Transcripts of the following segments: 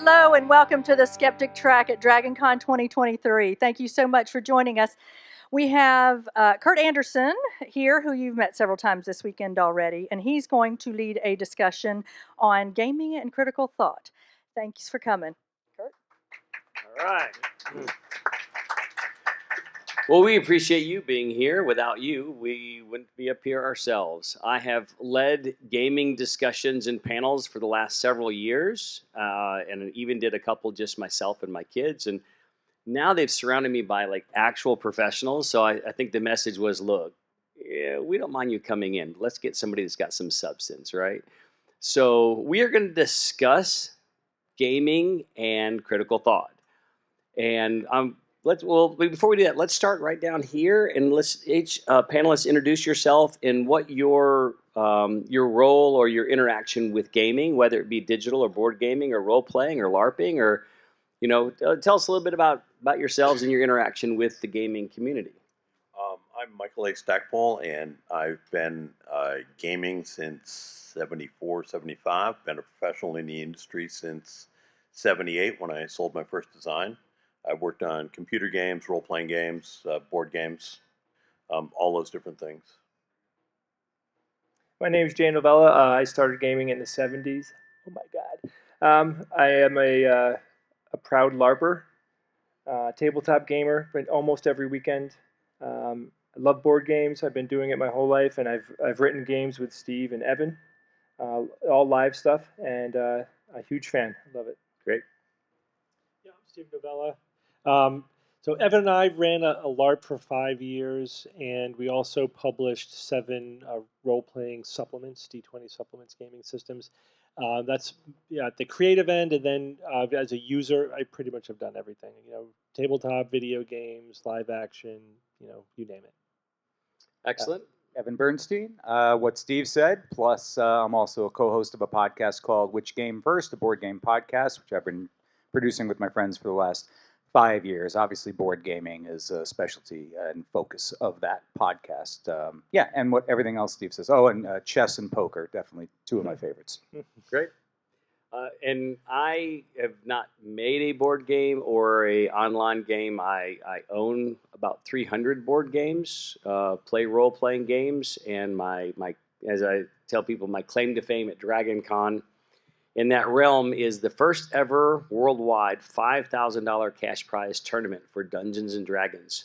Hello and welcome to the Skeptic Track at DragonCon 2023. Thank you so much for joining us. We have Kurt Anderson here, who you've met several times this weekend already, and he's going to lead a discussion on gaming and critical thought. Thanks for coming, Kurt. All right. Well, we appreciate you being here. Without you, we wouldn't be up here ourselves. I have led gaming discussions and panels for the last several years, and even did a couple just myself and my kids. And now they've surrounded me by like actual professionals. So I think the message was, look, we don't mind you coming in. Let's get somebody that's got some substance, right? So we are going to discuss gaming and critical thought. And before we do that, let's start right down here, and let's each panelist introduce yourself and what your role or your interaction with gaming, whether it be digital or board gaming or role playing or LARPing, or tell us a little bit about yourselves and your interaction with the gaming community. I'm Michael A. Stackpole, and I've been gaming since 74, 75. Been a professional in the industry since 78 when I sold my first design. I've worked on computer games, role-playing games, board games, all those different things. My name is Jay Novella. I started gaming in the 70s. Oh my God. I am a proud LARPer, tabletop gamer, but almost every weekend. I love board games. I've been doing it my whole life, and I've written games with Steve and Evan, all live stuff, and a huge fan. Love it. Great. Yeah, I'm Steve Novella. So Evan and I ran a LARP for 5 years, and we also published 7 role-playing supplements, D20 supplements, gaming systems. That's at the creative end, and then as a user, I pretty much have done everything. Tabletop, video games, live action, you name it. Excellent. Evan Bernstein, what Steve said, plus I'm also a co-host of a podcast called Which Game First, a board game podcast, which I've been producing with my friends for the last 5 years. Obviously, board gaming is a specialty and focus of that podcast. And everything else Steve says. Oh, and chess and poker, definitely 2 of my favorites. Great. And I have not made a board game or a online game. I own about 300 board games, play role-playing games, and my as I tell people, my claim to fame at DragonCon in that realm is the first ever worldwide $5,000 cash prize tournament for Dungeons and Dragons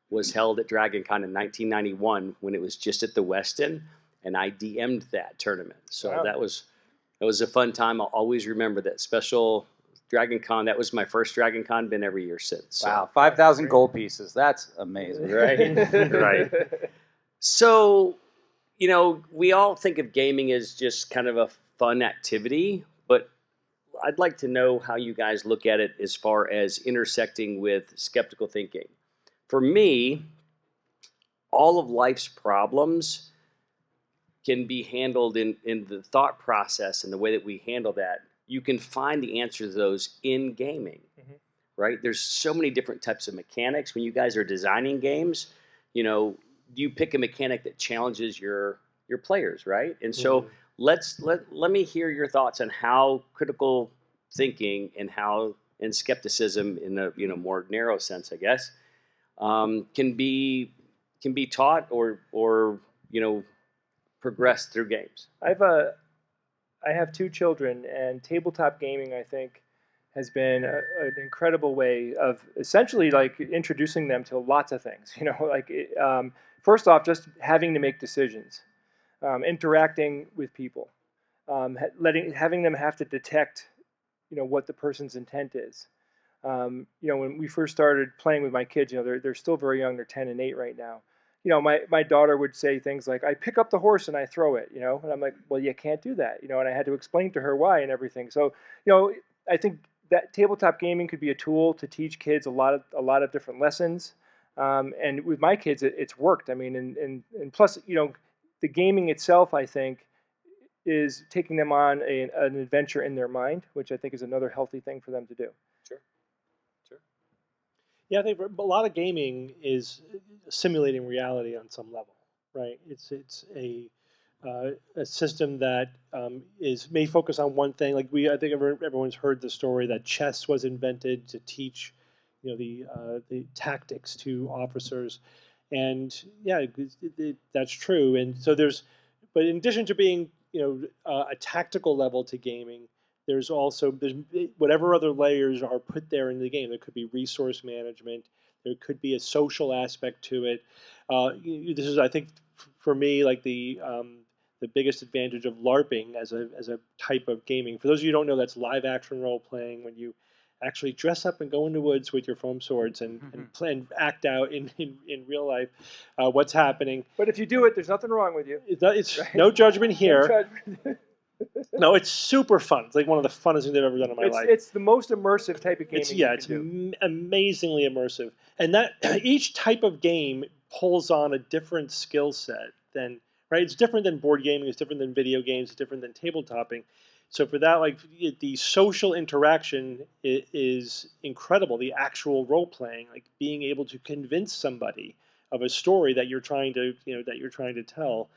was held at DragonCon in 1991 when it was just at the Westin, and I DM'd that tournament. So wow. That was a fun time. I'll always remember that special DragonCon. That was my first DragonCon, been every year since. So. Wow, 5,000 gold pieces. That's amazing. Right, right. So, we all think of gaming as just kind of a fun activity, but I'd like to know how you guys look at it as far as intersecting with skeptical thinking. For me, all of life's problems can be handled in the thought process and the way that we handle that. You can find the answer to those in gaming, right? There's so many different types of mechanics. When you guys are designing games, you pick a mechanic that challenges your players, right? And so let me hear your thoughts on how critical thinking and skepticism in a more narrow sense, I guess, can be taught or progressed through games. I have 2 children, and tabletop gaming, I think, has been an incredible way of essentially like introducing them to lots of things. First off, just having to make decisions, interacting with people, having them have to detect, what the person's intent is. When we first started playing with my kids, they're still very young. They're 10 and 8 right now. My daughter would say things like, I pick up the horse and I throw it, and I'm like, well, you can't do that, and I had to explain to her why and everything. So, I think that tabletop gaming could be a tool to teach kids a lot of different lessons. And with my kids, it's worked. I mean, and plus, the gaming itself, I think, is taking them on an adventure in their mind, which I think is another healthy thing for them to do. Sure. Yeah, I think a lot of gaming is simulating reality on some level, right? It's a a system that may focus on one thing. Like I think everyone's heard the story that chess was invented to teach, the tactics to officers, and yeah, that's true. And so but in addition to being a tactical level to gaming, there's whatever other layers are put there in the game. There could be resource management. There could be a social aspect to it. This is, I think, for me, like the biggest advantage of LARPing as a type of gaming. For those of you who don't know, that's live action role playing, when you actually dress up and go into woods with your foam swords and play and act out in real life what's happening. But if you do it, there's nothing wrong with you. It's right? No judgment here. No judgment. No, it's super fun. It's like one of the funnest things I've ever done in my life. It's the most immersive type of gaming. It's amazingly immersive, and that each type of game pulls on a different skill set. Right, it's different than board gaming. It's different than video games. It's different than tabletopping. So for that, like the social interaction is incredible. The actual role playing, like being able to convince somebody of a story that you're trying to tell.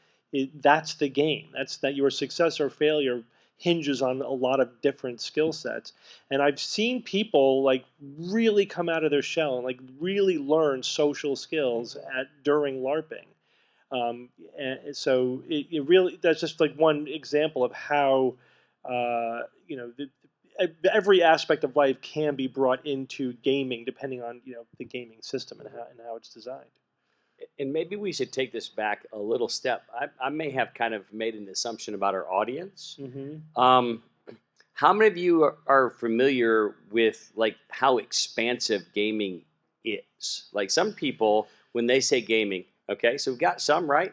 That's the game. That your success or failure hinges on a lot of different skill sets. And I've seen people like really come out of their shell and like really learn social skills during LARPing. And so it really, that's just like one example of how every aspect of life can be brought into gaming depending on the gaming system and how it's designed. And maybe we should take this back a little step. I may have kind of made an assumption about our audience. Mm-hmm. How many of you are familiar with like how expansive gaming is? Like some people, when they say gaming, okay, so we've got some, right?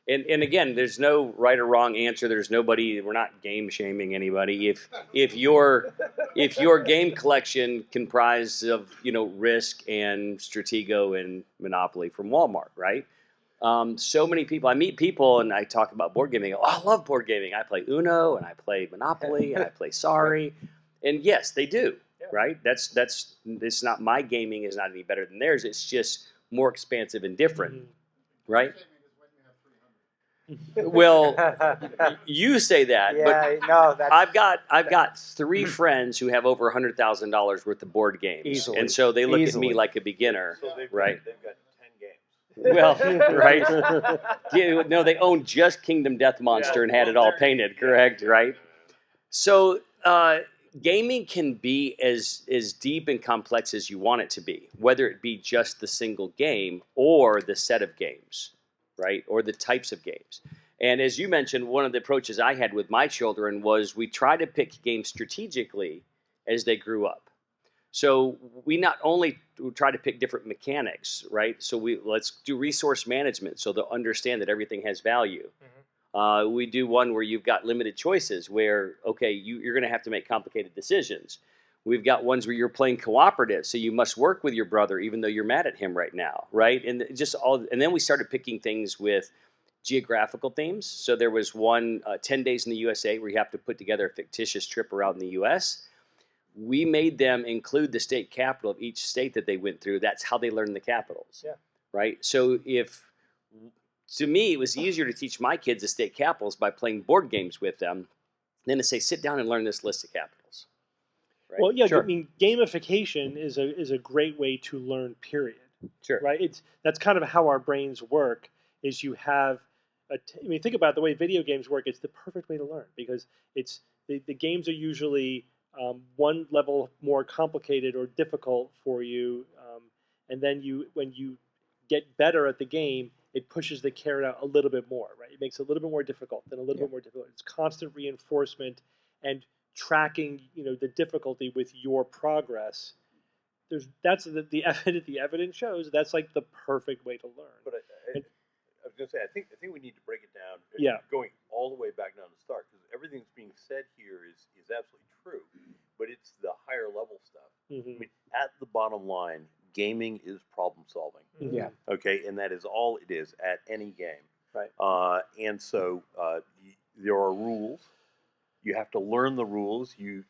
And again, there's no right or wrong answer. There's nobody. We're not game shaming anybody. If your game collection comprised of Risk and Stratego and Monopoly from Walmart, right? So many people. I meet people and I talk about board gaming. Oh, I love board gaming. I play Uno and I play Monopoly and I play Sorry, and yes, they do, right? That's it's not, my gaming is not any better than theirs. It's just more expansive and different, right? Well, you say that, but no, I've got 3 friends who have over $100,000 worth of board games, Easily. and so they look at me like a beginner, So right? They've got 10 games. Well, right? Yeah, no, they own just Kingdom Death Monster and had it all painted, correct? Right? So gaming can be as deep and complex as you want it to be, whether it be just the single game or the set of games, right? Or the types of games. And as you mentioned, one of the approaches I had with my children was we try to pick games strategically as they grew up. So we not only try to pick different mechanics, right? So let's do resource management so they'll understand that everything has value. Mm-hmm. We do one where you've got limited choices where, okay, you're going to have to make complicated decisions. We've got ones where you're playing cooperative, so you must work with your brother even though you're mad at him right now, right? And then we started picking things with geographical themes. So there was one 10 days in the USA where you have to put together a fictitious trip around the US. We made them include the state capital of each state that they went through. That's how they learned the capitals, right? So to me, it was easier to teach my kids the state capitals by playing board games with them than to say, sit down and learn this list of capitals. Right? Well, yeah, Sure. I mean, gamification is a great way to learn. Period. Sure. Right. That's kind of how our brains work. Is you have think about the way video games work. It's the perfect way to learn because it's the games are usually one level more complicated or difficult for you, and then when you get better at the game, it pushes the carrot out a little bit more. Right. It makes it a little bit more difficult, then a little bit more difficult. It's constant reinforcement and tracking, the difficulty with your progress. That's the evidence shows that's like the perfect way to learn. But I was going to say, I think we need to break it down. Going all the way back down to the start, because everything's being said here is absolutely true, but it's the higher level stuff. Mm-hmm. I mean, at the bottom line, gaming is problem solving. Mm-hmm. Yeah. Okay, and that is all it is at any game. Right. And so there are rules. You have to learn the rules. You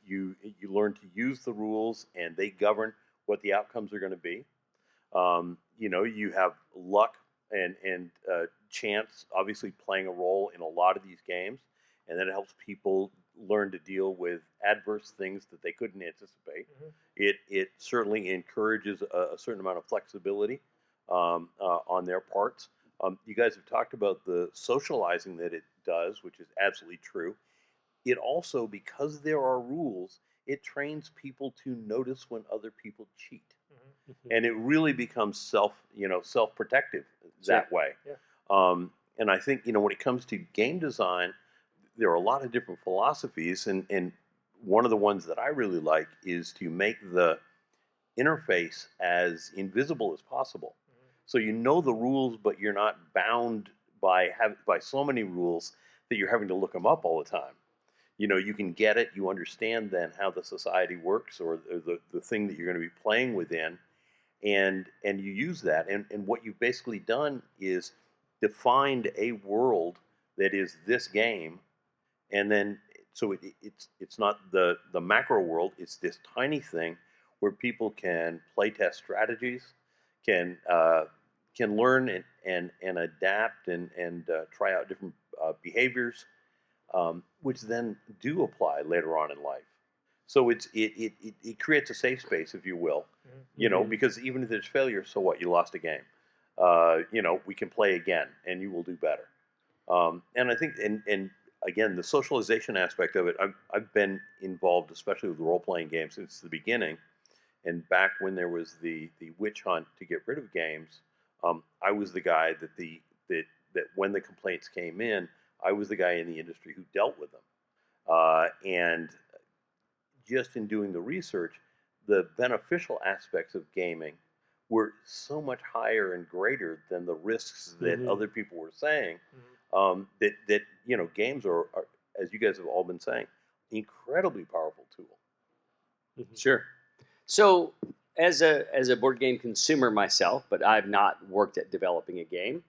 learn to use the rules, and they govern what the outcomes are going to be. You have luck and chance, obviously playing a role in a lot of these games, and then it helps people learn to deal with adverse things that they couldn't anticipate. It certainly encourages a certain amount of flexibility on their parts. You guys have talked about the socializing that it does, which is absolutely true. It also, because there are rules, it trains people to notice when other people cheat, and it really becomes self-protective that way. And I think when it comes to game design, there are a lot of different philosophies, and one of the ones that I really like is to make the interface as invisible as possible. So you know the rules, but you're not bound by so many rules that you're having to look them up all the time. You can get it, you understand then how the society works, or the thing that you're going to be playing within, and you use that. And what you've basically done is defined a world that is this game, and then so it's not the macro world, it's this tiny thing where people can play test strategies, can learn and adapt and try out different behaviors, which then do apply later on in life. So it creates a safe space, if you will, because even if there's failure, so what? You lost a game. We can play again, and you will do better. And I think, and again, the socialization aspect of it, I've been involved, especially with role-playing games, since the beginning. And back when there was the witch hunt to get rid of games, I was the guy that when the complaints came in, I was the guy in the industry who dealt with them. And just in doing the research, the beneficial aspects of gaming were so much higher and greater than the risks that other people were saying. That games are, as you guys have all been saying, incredibly powerful tool. Sure. So, as a board game consumer myself, but I've not worked at developing a game.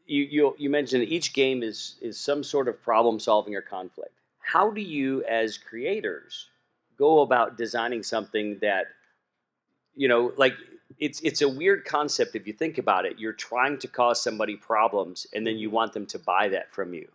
You mentioned that each game is some sort of problem solving or conflict. How do you, as creators, go about designing something that, like it's a weird concept if you think about it. You're trying to cause somebody problems, and then you want them to buy that from you.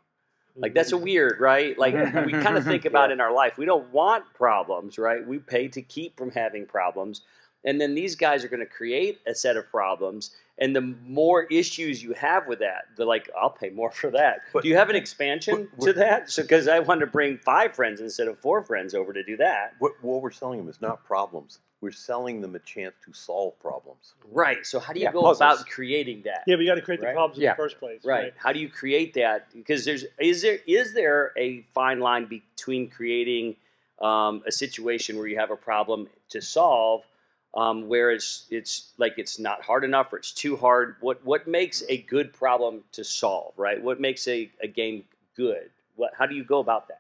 Like, that's a weird, right? Like, we kind of think about in our life. We don't want problems, right? We pay to keep from having problems. And then these guys are going to create a set of problems. And the more issues you have with that, they're like, I'll pay more for that. Do you have an expansion to that? So, because I want to bring 5 friends instead of 4 friends over to do that. What we're selling them is not problems. We're selling them a chance to solve problems. Right. So how do you go about creating that? Yeah, but you got to create the problems in the first place. Right. How do you create that? Because is there a fine line between creating a situation where you have a problem to solve, where it's like it's not hard enough or it's too hard? What makes a good problem to solve? Right. What makes a game good? How do you go about that?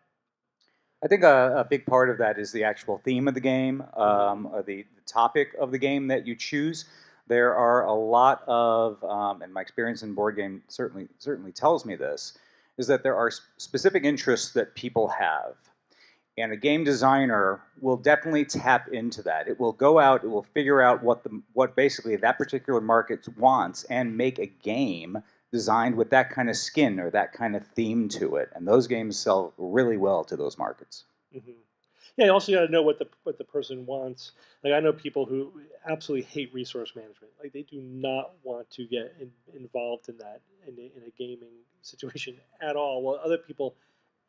I think a big part of that is the actual theme of the game, or the topic of the game that you choose. There are a lot of, and my experience in board game certainly tells me this, is that there are specific interests that people have. And a game designer will definitely tap into that. It will go out, it will figure out what basically that particular market wants and make a game designed with that kind of skin or that kind of theme to it, and those games sell really well to those markets. Yeah, you also got to know what the person wants. Like, I know people who absolutely hate resource management. Like, they do not want to get involved in that in a gaming situation at all. While other people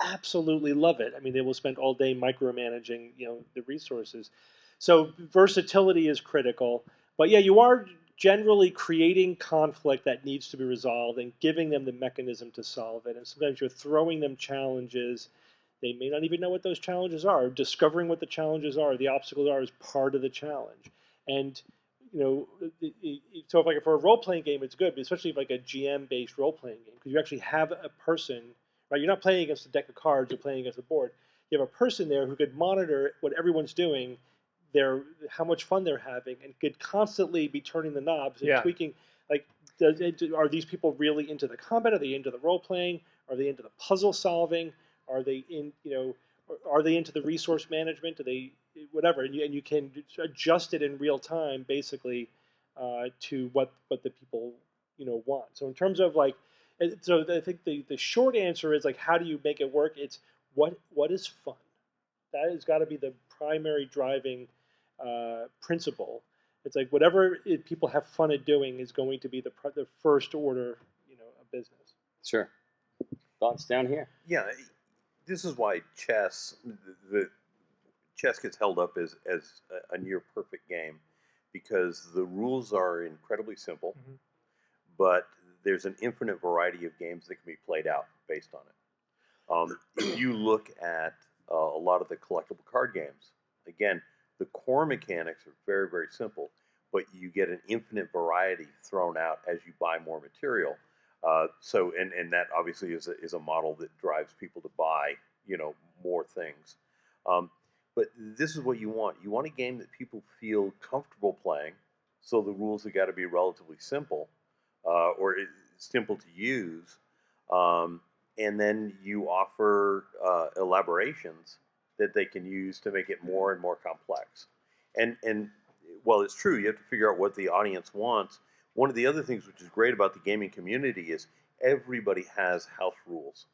absolutely love it. I mean, they will spend all day micromanaging, the resources. So versatility is critical. But yeah, you are generally creating conflict that needs to be resolved and giving them the mechanism to solve it. And sometimes you're throwing them challenges. They may not even know what those challenges are. Discovering what the challenges are, the obstacles are, is part of the challenge. And so if like for a role-playing game, it's good, but especially like a GM-based role-playing game, because you actually have a person, right? You're not playing against a deck of cards, you're playing against a board. You have a person there who could monitor what everyone's doing, how much fun they're having, and could constantly be turning the knobs and tweaking. Like, are these people really into the combat? Are they into the role playing? Are they into the puzzle solving? Are they are they into the resource management? Do they whatever? And you can adjust it in real time, basically, to what the people want. So in terms of like, so I think the short answer is like, how do you make it work? It's what is fun. That has got to be the primary driving principle. It's like whatever people have fun at doing is going to be the first order, of business. Sure. Thoughts down here? Yeah, this is why chess, the chess gets held up as a near perfect game, because the rules are incredibly simple, but there's an infinite variety of games that can be played out based on it. If you look at a lot of the collectible card games, again, the core mechanics are very, very simple, but you get an infinite variety thrown out as you buy more material. And that obviously is a model that drives people to buy, more things. But this is what you want. You want a game that people feel comfortable playing, so the rules have got to be relatively simple, or simple to use. And then you offer elaborations that they can use to make it more and more complex. And while it's true, you have to figure out what the audience wants. One of the other things which is great about the gaming community is everybody has house rules.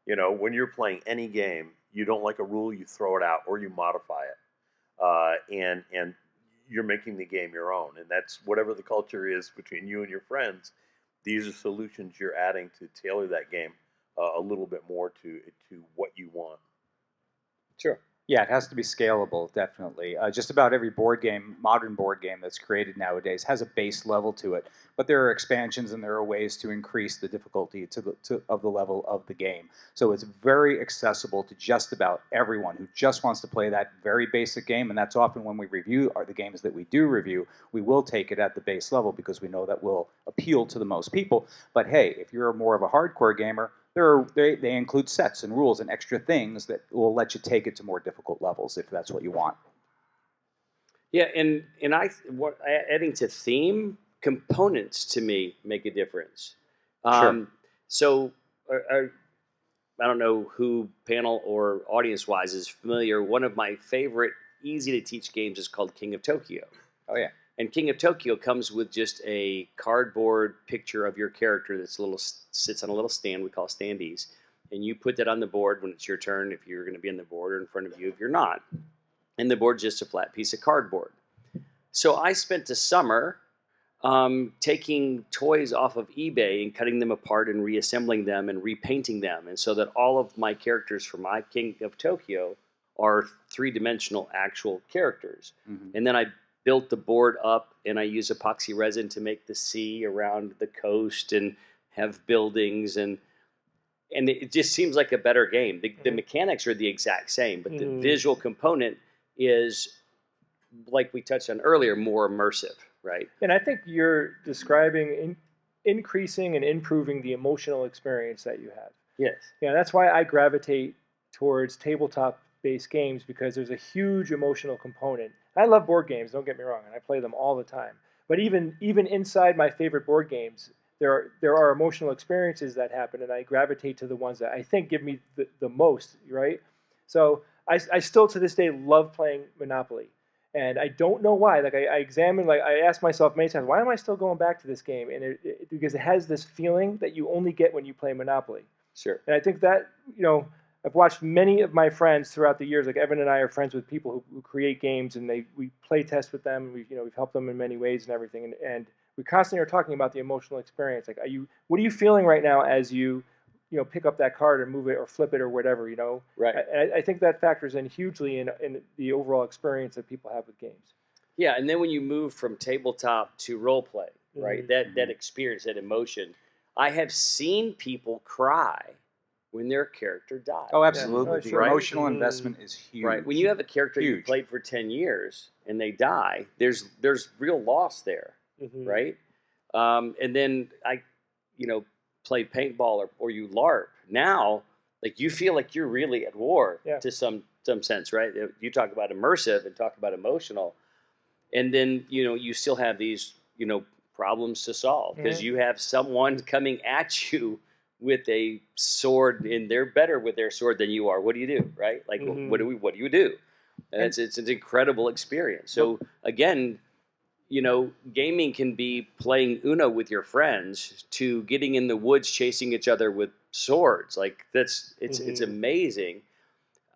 When you're playing any game, you don't like a rule, you throw it out or you modify it. And you're making the game your own. And that's whatever the culture is between you and your friends. These are solutions you're adding to tailor that game a little bit more to what you want. Sure. Yeah, it has to be scalable, definitely. Just about every board game, modern board game that's created nowadays has a base level to it, but there are expansions and there are ways to increase the difficulty of the level of the game. So it's very accessible to just about everyone who just wants to play that very basic game, and that's often when we review the games that we do review, we will take it at the base level because we know that will appeal to the most people. But hey, if you're more of a hardcore gamer, they include sets and rules and extra things that will let you take it to more difficult levels if that's what you want. Yeah, and adding to theme, components to me make a difference. Sure. So I don't know who panel or audience-wise is familiar. One of my favorite easy-to-teach games is called King of Tokyo. Oh, yeah. And King of Tokyo comes with just a cardboard picture of your character that sits on a little stand we call standees. And you put that on the board when it's your turn, if you're going to be on the board, or in front of you if you're not. And the board's just a flat piece of cardboard. So I spent the summer taking toys off of eBay and cutting them apart and reassembling them and repainting them. And so that all of my characters for my King of Tokyo are three-dimensional actual characters. And then I built the board up, and I use epoxy resin to make the sea around the coast and have buildings, and it just seems like a better game. The mechanics are the exact same, but the visual component is, like we touched on earlier, more immersive, right? And I think you're describing increasing and improving the emotional experience that you have. Yes. Yeah, that's why I gravitate towards tabletop-based games, because there's a huge emotional component. I love board games, don't get me wrong, and I play them all the time. But even inside my favorite board games, there are emotional experiences that happen, and I gravitate to the ones that I think give me the most, right? So I still to this day love playing Monopoly. And I don't know why. Like I ask myself many times, why am I still going back to this game? And because it has this feeling that you only get when you play Monopoly. Sure. And I think that, I've watched many of my friends throughout the years. Like Evan and I are friends with people who create games, and we play test with them. And we've helped them in many ways and everything. And we constantly are talking about the emotional experience. Like, what are you feeling right now as you pick up that card or move it or flip it or whatever, Right. I think that factors in hugely in the overall experience that people have with games. Yeah, and then when you move from tabletop to role play, right? That experience, that emotion. I have seen people cry when their character dies. Oh, absolutely. Yeah. The Sure. emotional investment is huge. Right. When you have a character you played for 10 years and they die, there's real loss there, right? And then I, play paintball or you LARP. Now, like, you feel like you're really at war to some sense, right? You talk about immersive and talk about emotional. And then, you still have these, problems to solve because you have someone coming at you with a sword, and they're better with their sword than you are. What do you do, right? Like, what do you do? And it's an incredible experience. So again, gaming can be playing Uno with your friends to getting in the woods chasing each other with swords. Like it's amazing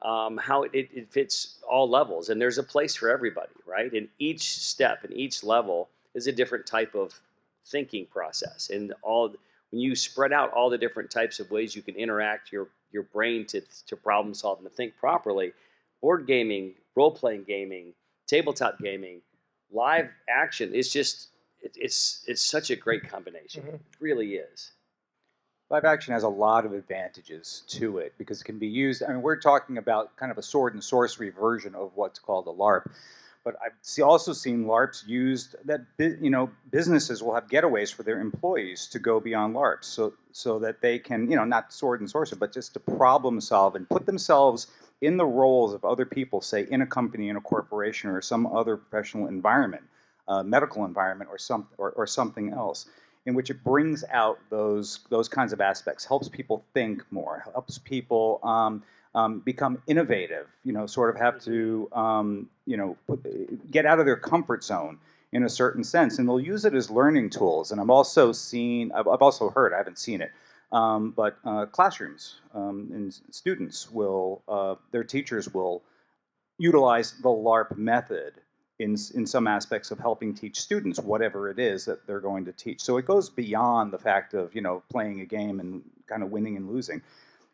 how it fits all levels, and there's a place for everybody, right? And each step and each level is a different type of thinking process, and when you spread out all the different types of ways you can interact your brain to problem solve and to think properly, board gaming, role-playing gaming, tabletop gaming, live action, it's such a great combination. It really is. Live action has a lot of advantages to it because it can be used. I mean, we're talking about kind of a sword and sorcery version of what's called a LARP. But I've also seen LARPs used that businesses will have getaways for their employees to go beyond LARPs, so that they can not sword and sorcery, but just to problem solve and put themselves in the roles of other people, say in a company, in a corporation, or some other professional environment, medical environment, or something else, in which it brings out those kinds of aspects, helps people think more, helps people become innovative, sort of have to, get out of their comfort zone in a certain sense. And they'll use it as learning tools. And I've also heard, I haven't seen it, but classrooms and students their teachers will utilize the LARP method in some aspects of helping teach students whatever it is that they're going to teach. So it goes beyond the fact of playing a game and kind of winning and losing.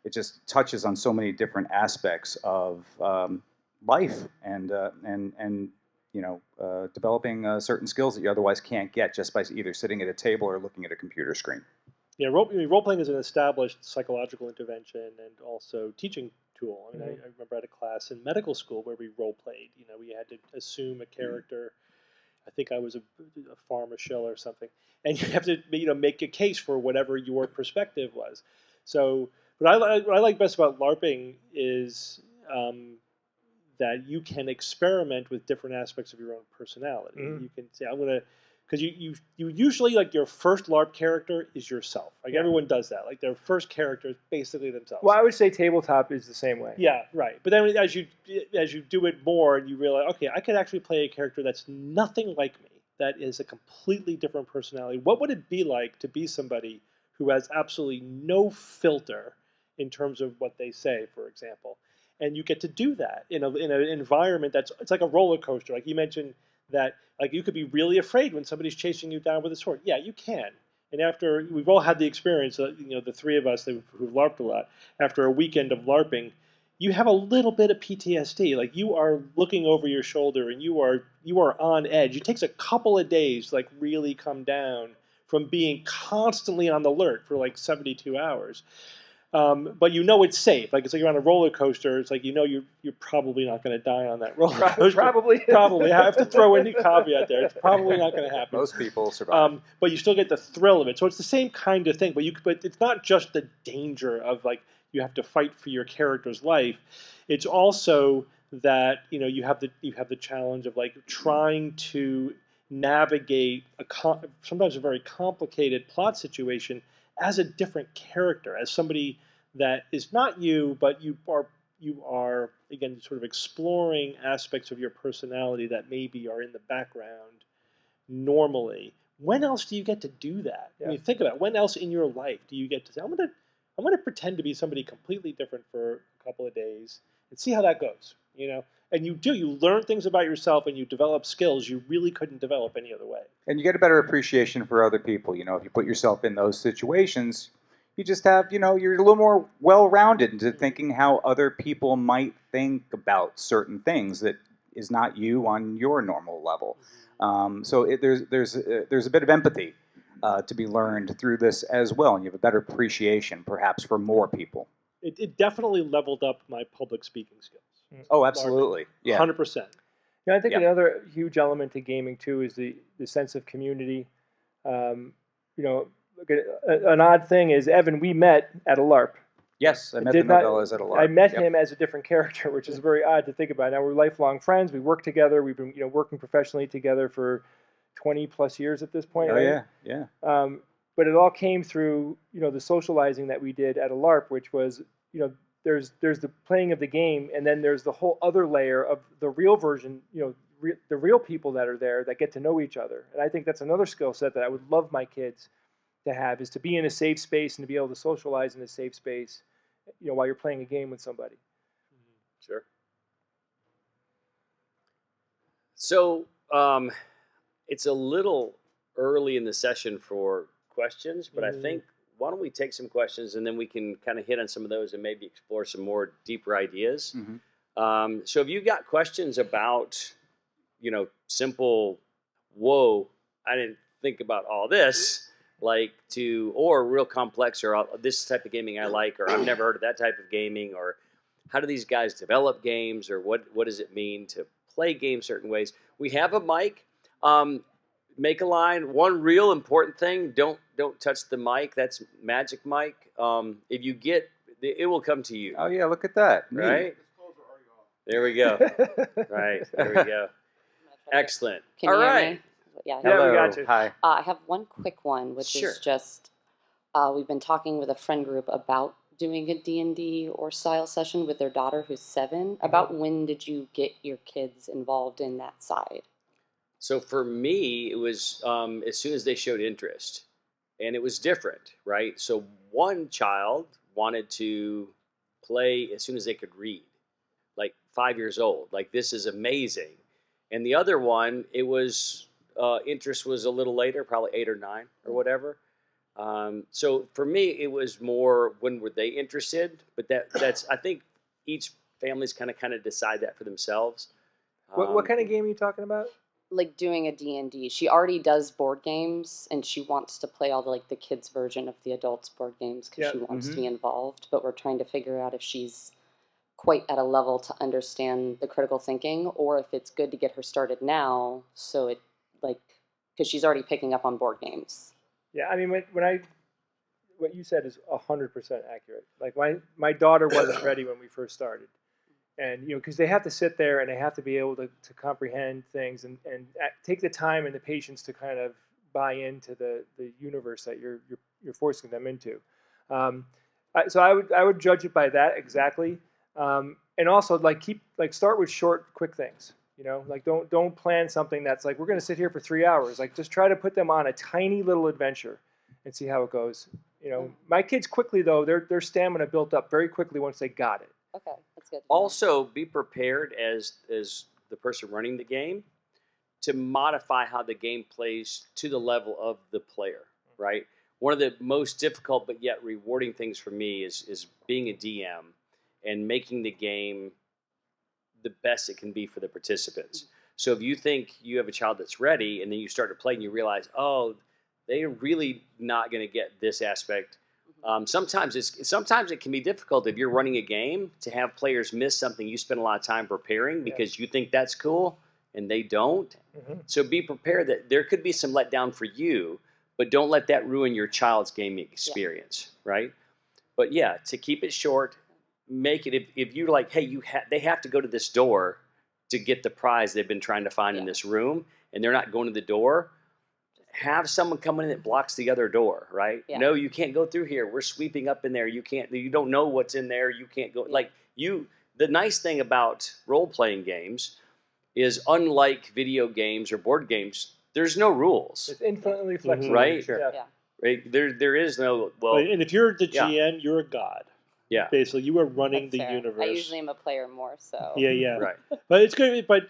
It just touches on so many different aspects of life and developing certain skills that you otherwise can't get just by either sitting at a table or looking at a computer screen. Yeah, role-playing is an established psychological intervention and also teaching tool. I mean, I remember at a class in medical school where we role-played. We had to assume a character. I think I was a farmer shill or something. And you have to make a case for whatever your perspective was. So what I like best about LARPing is that you can experiment with different aspects of your own personality. You can say, I'm going to... Because you usually, like, your first LARP character is yourself. Like, everyone does that. Like, their first character is basically themselves. Well, I would say tabletop is the same way. Yeah, right. But then as you do it more, and you realize, okay, I could actually play a character that's nothing like me, that is a completely different personality. What would it be like to be somebody who has absolutely no filter in terms of what they say, for example? And you get to do that in an environment it's like a roller coaster. Like you mentioned, that like you could be really afraid when somebody's chasing you down with a sword. Yeah, you can. And after we've all had the experience, the three of us who've LARPed a lot, after a weekend of LARPing, you have a little bit of PTSD. Like you are looking over your shoulder and you are on edge. It takes a couple of days to like really come down from being constantly on the alert for like 72 hours. But it's safe. Like it's like you're on a roller coaster. It's like you're probably not going to die on that roller coaster. Probably. I have to throw in the caveat there. It's probably not going to happen. Most people survive. But you still get the thrill of it. So it's the same kind of thing. But it's not just the danger of like you have to fight for your character's life. It's also that you have the challenge of like trying to navigate sometimes a very complicated plot situation as a different character, as somebody that is not you, but you are again sort of exploring aspects of your personality that maybe are in the background normally. When else do you get to do that? Yeah. I mean, think about it. When else in your life do you get to say, I'm gonna pretend to be somebody completely different for a couple of days and see how that goes, And you learn things about yourself and you develop skills you really couldn't develop any other way. And you get a better appreciation for other people. If you put yourself in those situations, you just have, you're a little more well-rounded into thinking how other people might think about certain things that is not you on your normal level. So there's a bit of empathy to be learned through this as well, and you have a better appreciation, perhaps, for more people. It definitely leveled up my public speaking skills. Oh, absolutely. Yeah. 100%. I think another huge element to gaming too is the sense of community. An odd thing is, Evan, we met at a LARP. Yes, I met the Novellas at a LARP. I met him as a different character, which is very odd to think about. Now we're lifelong friends. We work together. We've been working professionally together for 20 plus years at this point. Oh, right? Yeah. But it all came through the socializing that we did at a LARP, which was there's the playing of the game, and then there's the whole other layer of the real version, the real people that are there that get to know each other. And I think that's another skill set that I would love my kids to have, is to be in a safe space and to be able to socialize in a safe space, while you're playing a game with somebody. Sure. So it's a little early in the session for questions, but I think, why don't we take some questions and then we can kind of hit on some of those and maybe explore some more deeper ideas. So if you've got questions about, simple, whoa, I didn't think about all this, or real complex, or this type of gaming I like, or I've never heard of that type of gaming, or how do these guys develop games, or what does it mean to play games certain ways? We have a mic. Make a line. One real important thing: don't touch the mic. That's magic mic. If you get, it will come to you. Oh yeah, look at that. Right. There we go. Right. There we go. Excellent. Can you All hear right. me? Yeah. Hello. we got you. Hi. I have one quick one, which Sure. is just we've been talking with a friend group about doing a D&D or style session with their daughter who's 7. About when did you get your kids involved in that side? So for me, it was as soon as they showed interest, and it was different, right? So one child wanted to play as soon as they could read, like 5 years old. Like, this is amazing. And the other one, it was interest was a little later, probably 8 or 9 or whatever. So for me, it was more, when were they interested? But that's I think each family's kind of decide that for themselves. What kind of game are you talking about? Like doing a D&D. She already does board games, and she wants to play all the kids' version of the adults' board games because she wants to be involved. But we're trying to figure out if she's quite at a level to understand the critical thinking, or if it's good to get her started now, so it because she's already picking up on board games. Yeah, I mean, what you said is 100% accurate. Like, my daughter wasn't ready when we first started. And, because they have to sit there and they have to be able to comprehend things and take the time and the patience to kind of buy into the universe that you're forcing them into. So I would judge it by that exactly. And also, start with short, quick things. Don't plan something that's like, we're going to sit here for 3 hours. Like, just try to put them on a tiny little adventure and see how it goes. My kids quickly, though, their stamina built up very quickly once they got it. Okay, that's good. Also, be prepared as the person running the game to modify how the game plays to the level of the player, right? One of the most difficult but yet rewarding things for me is being a DM and making the game the best it can be for the participants. So if you think you have a child that's ready, and then you start to play and you realize, oh, they're really not going to get this aspect. Sometimes it can be difficult if you're running a game to have players miss something you spend a lot of time preparing because you think that's cool and they don't. So be prepared that there could be some letdown for you, but don't let that ruin your child's gaming experience, right? But yeah, to keep it short, make it, if you're like, hey, they have to go to this door to get the prize they've been trying to find in this room, and they're not going to the door, have someone come in that blocks the other door, right? Yeah. No, you can't go through here. We're sweeping up in there. You don't know what's in there. You can't go. The nice thing about role-playing games is, unlike video games or board games, there's no rules. It's infinitely flexible. Right? Sure. Yeah. Right? There is no, And if you're the GM, you're a god. Yeah. Basically, you are running That's the fair. universe. I usually am a player more, so. Yeah. Right. But it's good. But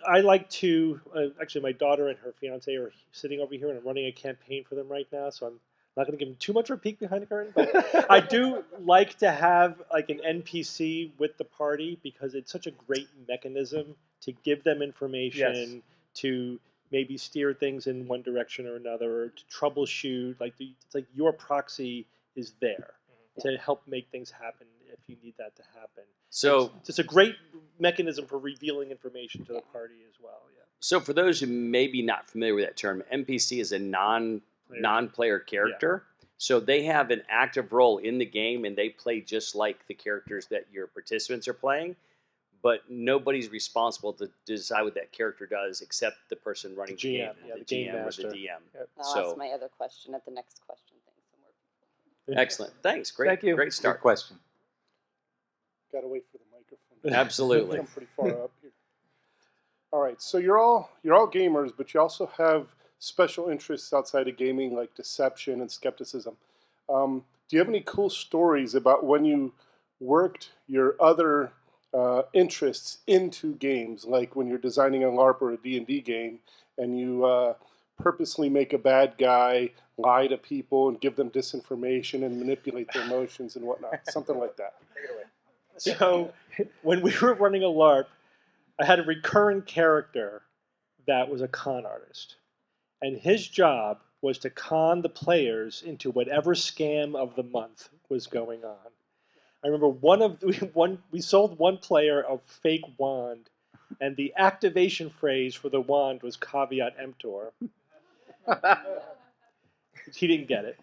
I like to actually, my daughter and her fiance are sitting over here, and I'm running a campaign for them right now. So I'm not going to give them too much of a peek behind the curtain. But I do like to have like an NPC with the party, because it's such a great mechanism to give them information, to maybe steer things in one direction or another, or to troubleshoot. It's like your proxy is there to help make things happen if you need that to happen. So it's a great mechanism for revealing information to the party as well. Yeah. So for those who may be not familiar with that term, NPC is a non-player character. Yeah. So they have an active role in the game, and they play just like the characters that your participants are playing. But nobody's responsible to decide what that character does except the person running the game, the GM master. or the DM. Yep. I'll ask my other question at the next question. Excellent. Thanks. Great. Thank you. Great start. Good question. Got to wait for the microphone. Absolutely. I'm pretty far up here. All right, so you're all gamers, but you also have special interests outside of gaming, like deception and skepticism. Do you have any cool stories about when you worked your other interests into games, like when you're designing a LARP or a D&D game, and you purposely make a bad guy lie to people and give them disinformation and manipulate their emotions and whatnot, something like that? So when we were running a LARP, I had a recurring character that was a con artist. And his job was to con the players into whatever scam of the month was going on. I remember we sold one player a fake wand, and the activation phrase for the wand was caveat emptor. He didn't get it.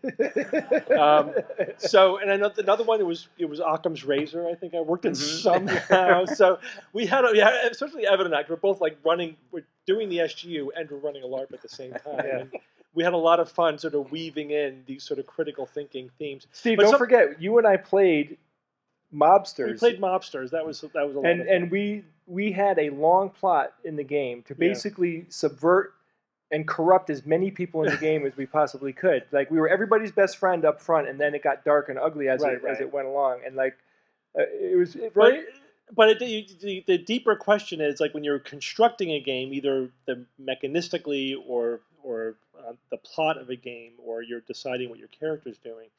So, and another one, it was Occam's razor. I think I worked in somehow. So we had, especially Evan and I, we're both like we're doing the SGU and we're running a LARP at the same time. Yeah. And we had a lot of fun sort of weaving in these sort of critical thinking themes. Steve, don't forget, you and I played mobsters. We played mobsters. That was a lot of fun. And we had a long plot in the game to basically subvert and corrupt as many people in the game as we possibly could. Like, we were everybody's best friend up front, and then it got dark and ugly as it went along. And like, it was very. But the deeper question is, like, when you're constructing a game, either the mechanistically or the plot of a game, or you're deciding what your character's doing,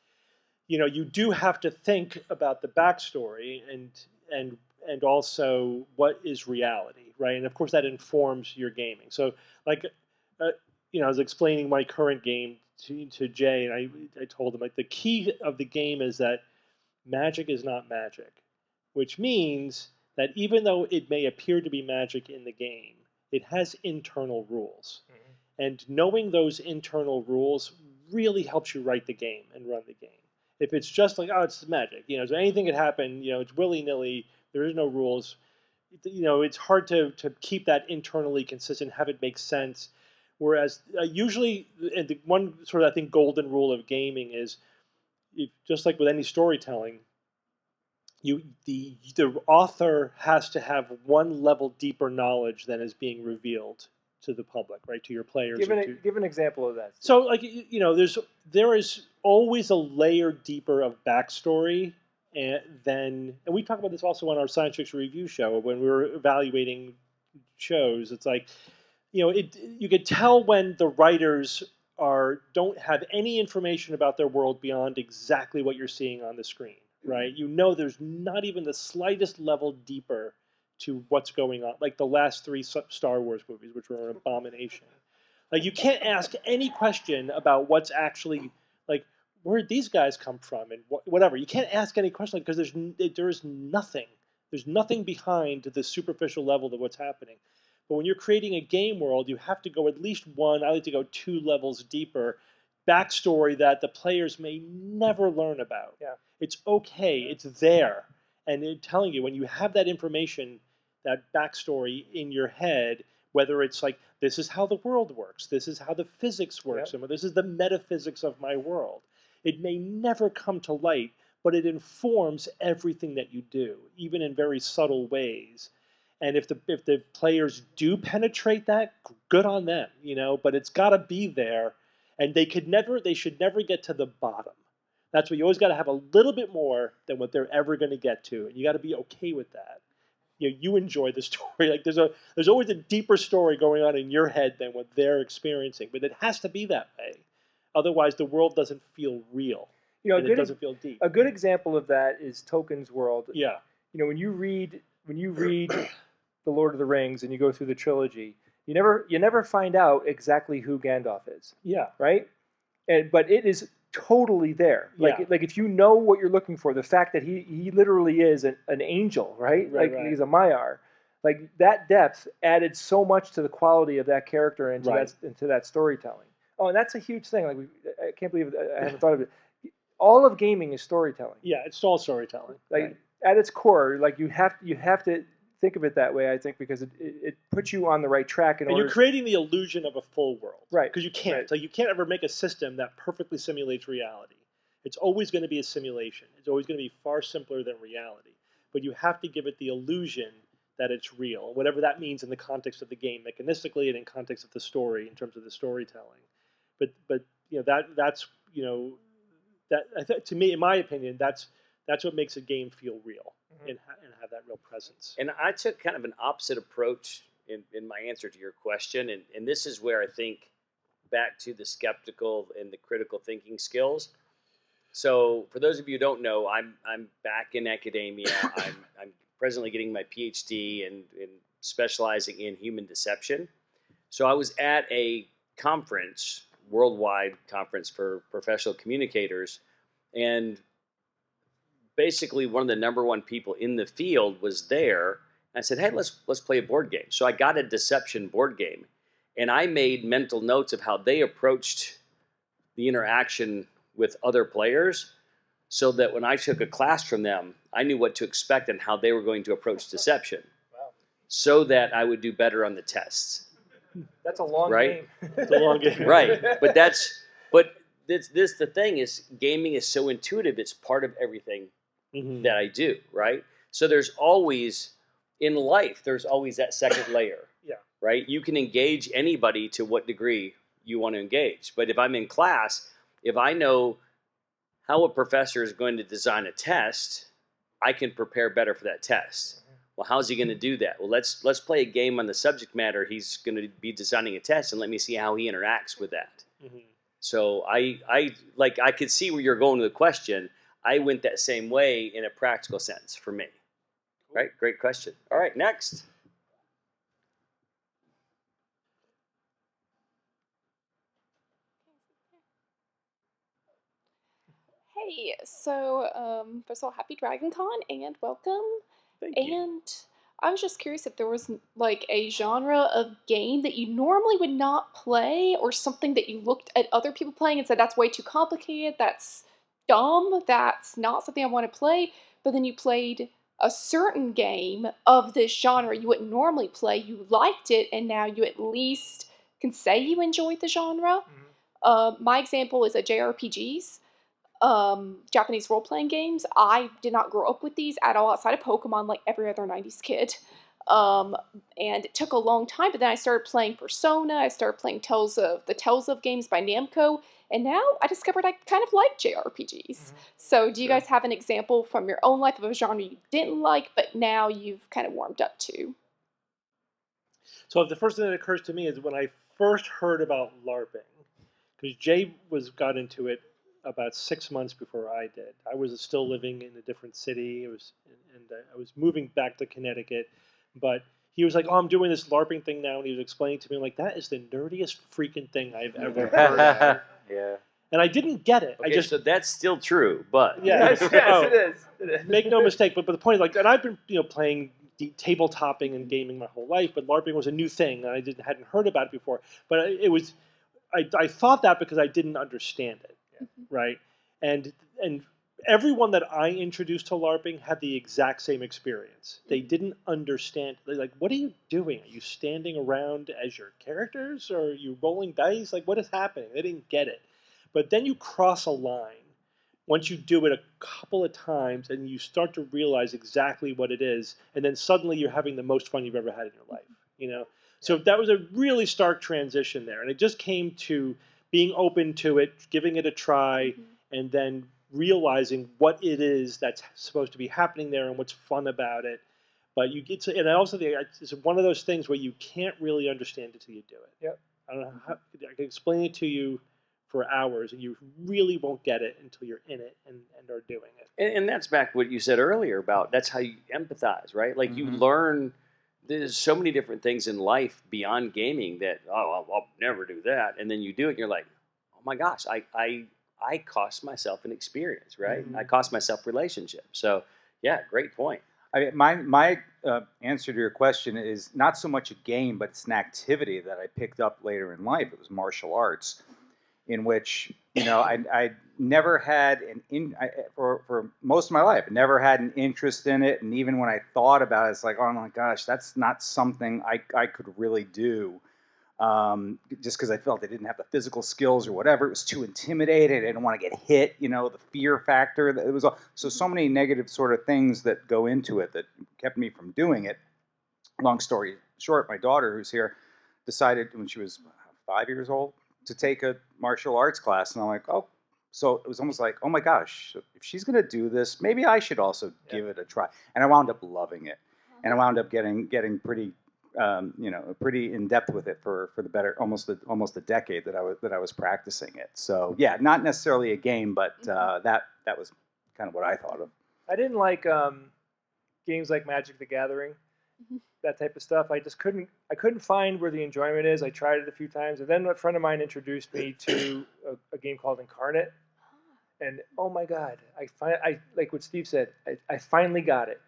you do have to think about the backstory and also what is reality, right? And of course that informs your gaming. So, like, I was explaining my current game to Jay, and I told him, like, the key of the game is that magic is not magic, which means that even though it may appear to be magic in the game, it has internal rules. Mm-hmm. And knowing those internal rules really helps you write the game and run the game. If it's just like, oh, it's magic, so anything could happen, it's willy-nilly, there is no rules, it's hard to keep that internally consistent, have it make sense. Whereas usually, the one sort of, I think, golden rule of gaming is, just like with any storytelling, the author has to have one level deeper knowledge than is being revealed to the public, right, to your players. Give an example of that. So, like, there is always a layer deeper of backstory, and we talk about this also on our science fiction review show when we were evaluating shows. It's like, you could tell when the writers don't have any information about their world beyond exactly what you're seeing on the screen, right? There's not even the slightest level deeper to what's going on, like the last 3 Star Wars movies, which were an abomination. Like, you can't ask any question about what's actually, like, where did these guys come from and whatever. You can't ask any question because there's nothing. There's nothing behind the superficial level of what's happening. But when you're creating a game world, you have to go at least one, I like to go 2 levels deeper, backstory that the players may never learn about. Yeah. It's okay. It's there. And it's telling you, when you have that information, that backstory in your head, whether it's like, this is how the world works, this is how the physics works, and this is the metaphysics of my world, it may never come to light, but it informs everything that you do, even in very subtle ways. And if the players do penetrate that, good on them, but it's got to be there, and they should never get to the bottom. That's what you always got to have a little bit more than what they're ever going to get to, and you got to be okay with that. You enjoy the story. Like, there's always a deeper story going on in your head than what they're experiencing, but it has to be that way. Otherwise, the world doesn't feel real. It doesn't feel deep. A good example of that is Tolkien's world. Yeah. When you read The Lord of the Rings and you go through the trilogy, you never find out exactly who Gandalf is. Yeah. Right? But it is totally there. Like if you know what you're looking for, the fact that he literally is an angel, right? He's a Maiar. Like, that depth added so much to the quality of that character and into that storytelling. Oh, and that's a huge thing. Like, I can't believe I haven't thought of it. All of gaming is storytelling. Yeah, it's all storytelling. Like, at its core, like, you have to think of it that way, I think, because it puts you on the right track. And you're creating the illusion of a full world. Right. Because you can't. Right. Like, you can't ever make a system that perfectly simulates reality. It's always going to be a simulation. It's always going to be far simpler than reality. But you have to give it the illusion that it's real, whatever that means in the context of the game, mechanistically and in context of the story, in terms of the storytelling. But that's to me, in my opinion, that's what makes a game feel real and have that real presence. And I took kind of an opposite approach in my answer to your question, and this is where I think back to the skeptical and the critical thinking skills. So for those of you who don't know, I'm back in academia. I'm presently getting my PhD and specializing in human deception. So I was at a conference, worldwide conference for professional communicators, and basically one of the number one people in the field was there. I said, hey, let's play a board game. So I got a deception board game, and I made mental notes of how they approached the interaction with other players, so that when I took a class from them, I knew what to expect and how they were going to approach deception. Wow. So that I would do better on the tests. That's a long Right? game. It's a long game. Right. But this the thing is, gaming is so intuitive. It's part of everything that I do, right? So there's always, in life, there's always that second layer. Yeah. Right? You can engage anybody to what degree you want to engage. But if I'm in class, if I know how a professor is going to design a test, I can prepare better for that test. Well, how's he going to do that? Well, let's play a game on the subject matter. He's going to be designing a test, and let me see how he interacts with that. So I could see where you're going with the question. I went that same way in a practical sense for me. Right? Great question. All right, next. Hey, so first of all, happy DragonCon and welcome. Thank you. And I was just curious if there was like a genre of game that you normally would not play, or something that you looked at other people playing and said, that's way too complicated, that's dumb, that's not something I want to play, but then you played a certain game of this genre you wouldn't normally play, you liked it, and now you at least can say you enjoyed the genre. My example is JRPGs. Japanese role-playing games. I did not grow up with these at all outside of Pokemon like every other 90s kid. And it took a long time, but then I started playing Persona, I started playing Tales of games by Namco, and now I discovered I kind of like JRPGs. So do you guys have an example from your own life of a genre you didn't like, but now you've kind of warmed up to? So the first thing that occurs to me is when I first heard about LARPing, because Jay got into it about 6 months before I did. I was still living in a different city. I was moving back to Connecticut, but he was like, "Oh, I'm doing this LARPing thing now," and he was explaining to me, like, that is the nerdiest freaking thing I've ever heard of. Yeah. And I didn't get it. Okay, so that's still true, but yeah, Yes, it is. Make no mistake. But the point is, like, and I've been playing tabletopping and gaming my whole life, but LARPing was a new thing, and I hadn't heard about it before. But it was, I thought that because I didn't understand it. Right, and everyone that I introduced to LARPing had the exact same experience. They didn't understand. They're like, "What are you doing? Are you standing around as your characters, or are you rolling dice? Like, what is happening?" They didn't get it. But then you cross a line once you do it a couple of times, and you start to realize exactly what it is, and then suddenly you're having the most fun you've ever had in your life. So that was a really stark transition there, and it just came to being open to it, giving it a try, and then realizing what it is that's supposed to be happening there and what's fun about it. But you get to, and I also think it's one of those things where you can't really understand it till you do it. Yep. I don't know how I can explain it to you for hours, and you really won't get it until you're in it and are doing it. And that's back what you said earlier about that's how you empathize, right? Like you learn. There's so many different things in life beyond gaming that, I'll never do that. And then you do it and you're like, oh my gosh, I cost myself an experience, right? I cost myself relationship. So yeah, great point. I mean, my answer to your question is not so much a game, but it's an activity that I picked up later in life. It was martial arts, in which I never had for most of my life, I never had an interest in it, and even when I thought about it, it's like, oh my gosh, that's not something I could really do, just because I felt I didn't have the physical skills or whatever. It was too intimidated. I didn't want to get hit. The fear factor. It was so many negative sort of things that go into it that kept me from doing it. long story short, my daughter, who's here, decided when she was 5 years old to take a martial arts class, and I'm like, oh. So it was almost like, oh my gosh, if she's going to do this, maybe I should also give it a try. And I wound up loving it, and I wound up getting pretty, pretty in depth with it for the better almost a decade that I was practicing it. So yeah, not necessarily a game, but that was kind of what I thought of. I didn't like games like Magic the Gathering, that type of stuff. I couldn't find where the enjoyment is. I tried it a few times, and then a friend of mine introduced me to a game called Incarnate. And oh my God, I like what Steve said. I finally got it.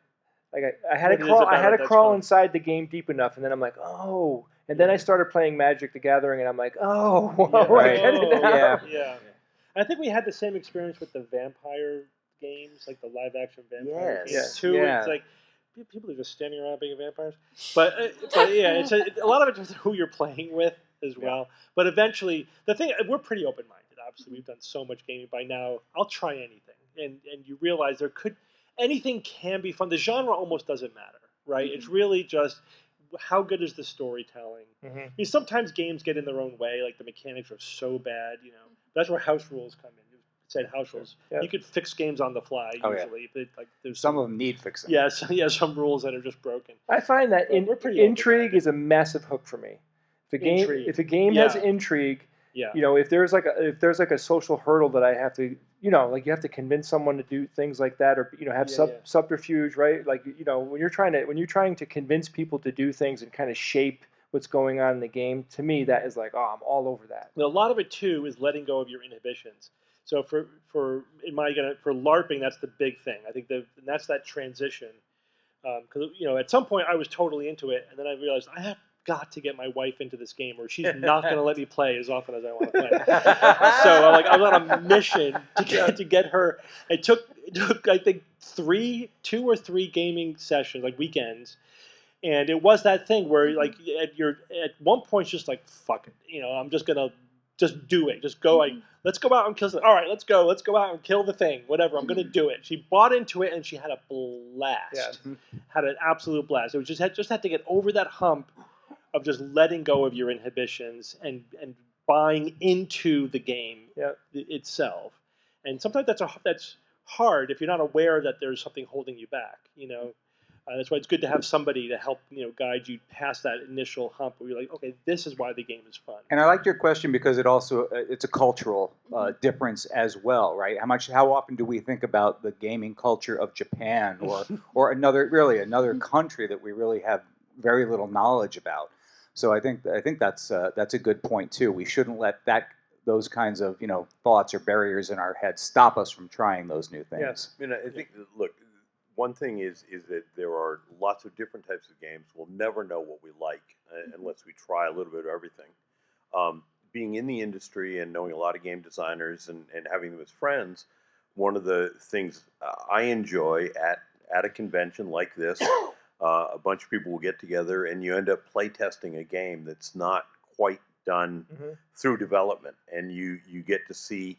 Like I had to crawl inside the game deep enough, and then I'm like, oh. And then I started playing Magic the Gathering, and I'm like, oh, I get it now. Yeah. I think we had the same experience with the vampire games, like the live action vampire games too. Yeah. It's like people are just standing around being vampires. But yeah, it's a lot of it just who you're playing with as well. But eventually, we're pretty open-minded. Obviously, we've done so much gaming by now. I'll try anything, and you realize anything can be fun. The genre almost doesn't matter, right? It's really just how good is the storytelling. I mean, sometimes games get in their own way, like the mechanics are so bad. That's where house rules come in. You said house rules. Yeah. You could fix games on the fly usually. Yeah. There's some of them need fixing. Yes, some rules that are just broken. I find that intrigue is a massive hook for me. If a game has intrigue. Yeah. If there's like a social hurdle that I have to, like you have to convince someone to do things like that, or have subterfuge, right? Like when you're trying to convince people to do things and kind of shape what's going on in the game, to me that is like, oh, I'm all over that. Well, a lot of it too is letting go of your inhibitions. So for LARPing, that's the big thing. I think that's that transition. Because at some point I was totally into it, and then I realized I have got to get my wife into this game, or she's not going to let me play as often as I want to play. So I was on a mission to get her. It took I think 2 or 3 gaming sessions, like weekends, and it was that thing where like at one point just like fuck it, I'm just gonna just do it, just go. Let's go out and kill something. All right, let's go out and kill the thing. Whatever, I'm gonna do it. She bought into it and she had a blast. Yeah. Had an absolute blast. It was just had to get over that hump of just letting go of your inhibitions and buying into the game itself. And sometimes that's hard if you're not aware that there's something holding you back. That's why it's good to have somebody to help guide you past that initial hump where you're like, okay, this is why the game is fun. And I like your question because it's a cultural difference as well, right? How often do we think about the gaming culture of Japan or another country that we really have very little knowledge about? So I think that's a good point too. We shouldn't let those kinds of thoughts or barriers in our head stop us from trying those new things. Yes. I think look, one thing is that there are lots of different types of games. We'll never know what we like unless we try a little bit of everything. Being in the industry and knowing a lot of game designers and having them as friends, one of the things I enjoy at a convention like this. A bunch of people will get together and you end up play testing a game that's not quite done through development, and you get to see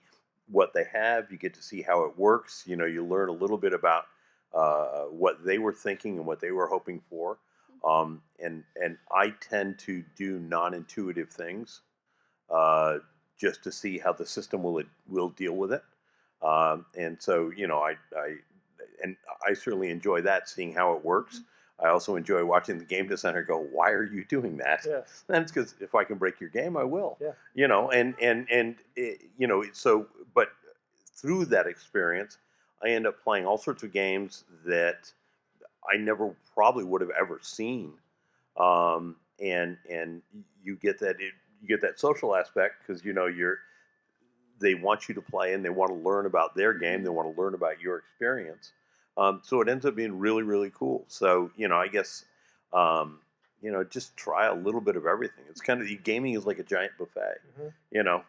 what they have, you get to see how it works, you learn a little bit about what they were thinking and what they were hoping for, and I tend to do non-intuitive things just to see how the system will deal with it, and so I certainly enjoy that, seeing how it works. I also enjoy watching the game designer go, why are you doing that? Yeah. And it's because if I can break your game, I will. Yeah. But through that experience, I end up playing all sorts of games that I never probably would have ever seen. And you get that social aspect because they want you to play and they want to learn about their game. They want to learn about your experience. So it ends up being really, really cool. So, I guess, just try a little bit of everything. It's kind of, gaming is like a giant buffet.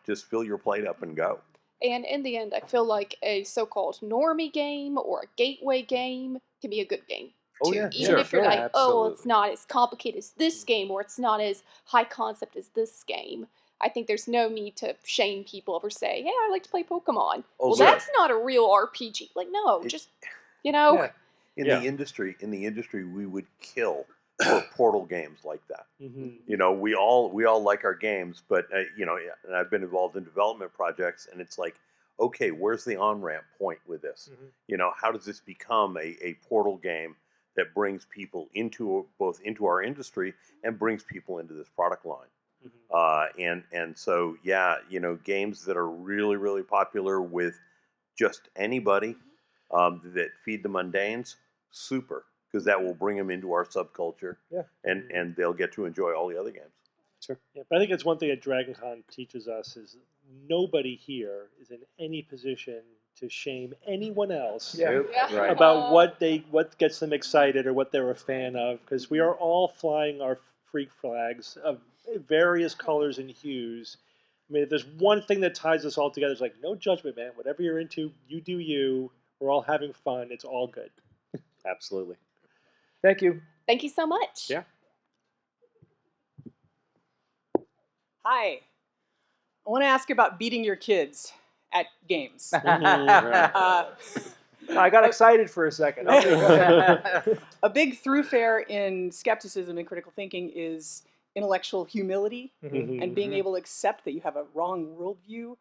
Just fill your plate up and go. And in the end, I feel like a so-called normie game or a gateway game can be a good game. Oh, yeah. Even if you're like, absolutely. Oh, it's not as complicated as this game, or it's not as high concept as this game. I think there's no need to shame people or say, hey, I like to play Pokemon. Oh, well, that's not a real RPG. Like, no, just... Yeah. In the industry, we would kill for portal games like that. You know, we all like our games, but you know, and I've been involved in development projects, and it's like, okay, where's the on-ramp point with this? You know, how does this become a portal game that brings people into our industry and brings people into this product line? And so, yeah, you know, games that are really, really popular with just anybody that feed the mundanes, super, because that will bring them into our subculture, and they'll get to enjoy all the other games. Sure. Yeah, but I think it's one thing that DragonCon teaches us is nobody here is in any position to shame anyone else about what gets them excited or what they're a fan of, because we are all flying our freak flags of various colors and hues. I mean, if there's one thing that ties us all together, it's like, no judgment, man. Whatever you're into, you do you. We're all having fun. It's all good. Absolutely. Thank you. Thank you so much. Yeah. Hi. I want to ask about beating your kids at games. I got excited for a second. Okay, go ahead. A big thoroughfare in skepticism and critical thinking is intellectual humility and being able to accept that you have a wrong worldview,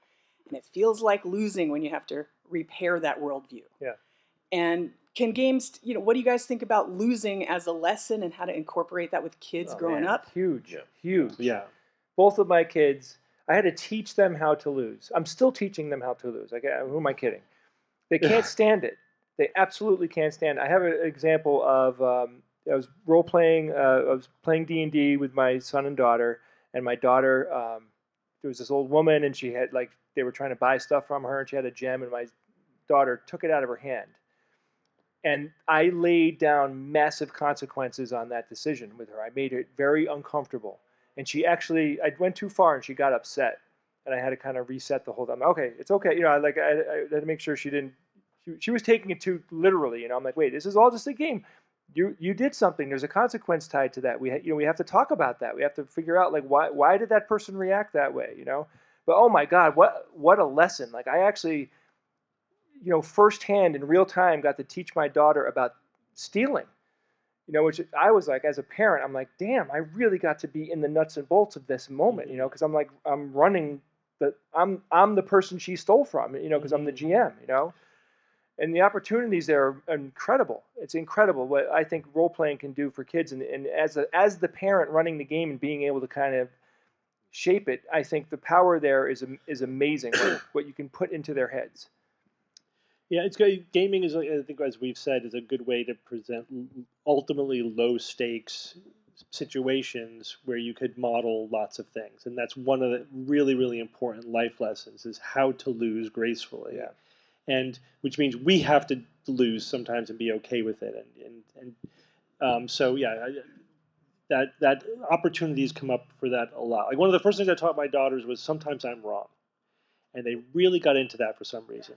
and it feels like losing when you have to repair that worldview. Yeah. And can games, you know, what do you guys think about losing as a lesson and how to incorporate that with kids growing up? Huge. Yeah. Both of my kids, I had to teach them how to lose. I'm still teaching them how to lose. Like, who am I kidding? They can't stand it. They absolutely can't stand it. I have an example of I was role-playing. I was playing D&D with my son and daughter. And my daughter, there was this old woman, and she had, like, they were trying to buy stuff from her, and she had a gem, and my daughter took it out of her hand. And I laid down massive consequences on that decision with her. I made it very uncomfortable. And she actually, I went too far, and she got upset. And I had to kind of reset the whole time. Okay, it's okay. You know, I had to make sure she didn't. She was taking it too literally. You know, I'm like, wait, this is all just a game. You did something. There's a consequence tied to that. We have to talk about that. We have to figure out, like, why did that person react that way? You know. But oh my God, what a lesson! Like, I actually, you know, firsthand in real time got to teach my daughter about stealing. You know, which I was like, as a parent, I'm like, damn, I really got to be in the nuts and bolts of this moment. You know, because I'm running. I'm the person she stole from, you know, because I'm the GM, you know, and the opportunities there are incredible. It's incredible what I think role playing can do for kids, and as the parent running the game and being able to kind of shape it, I think the power there is amazing. What you can put into their heads. Yeah, it's good. Gaming is, I think, as we've said, is a good way to present ultimately low stakes situations where you could model lots of things, and that's one of the really, really important life lessons: is how to lose gracefully. Yeah. And which means we have to lose sometimes and be okay with it. So yeah, that opportunities come up for that a lot. Like, one of the first things I taught my daughters was sometimes I'm wrong. And they really got into that for some reason.